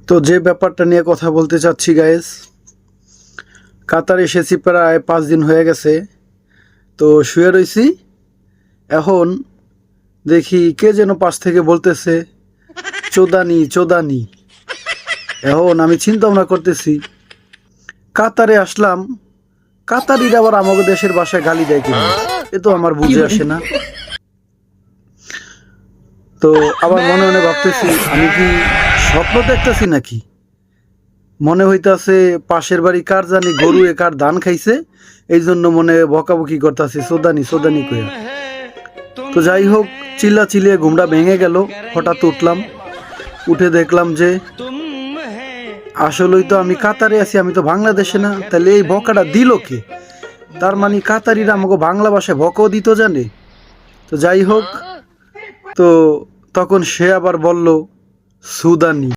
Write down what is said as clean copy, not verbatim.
তো যে ব্যাপারটা নিয়ে কথা বলতে চাচ্ছি গাইস, কাতার এসেছি প্রায় 5 দিন হয়ে গেছে। তো শুয়ে রইছি, এখন দেখি কে যেন পাশ থেকে বলতেছে চোদানি চোদানি। এখন আমি চিন্তা ভাবনা করতেছি, কাতারে আসলাম, কাতারির আবার আমাদের দেশের ভাষায় গালি দেয় কিনা, এ তো আমার বুঝে আসে না। তো আবার মনে মনে ভাবতেছি, আমি কি স্বপ্ন দেখতেছি নাকি? মনে হইতাছে পাশের বাড়ি কার জানি গরু কার ধান খাইছে, এই জন্য মনে বকাবকি করতেছে সোদানি সোদানি কইয়া। তো যাই হোক, চিল্লা চিল্লিয়ে ঘুমটা ভেঙে গেল। হঠাৎ উঠলাম, উঠে দেখলাম যে আসলেই তো আমি কাতারে আছি, আমি তো বাংলাদেশে না। তাহলে এই বকাটা দিল কে? তার মানে কাতারিরা আমাকে বাংলা ভাষায় বকাও দিত জানে। তো যাই হোক, তো তখন সে আবার বলল সুদানি।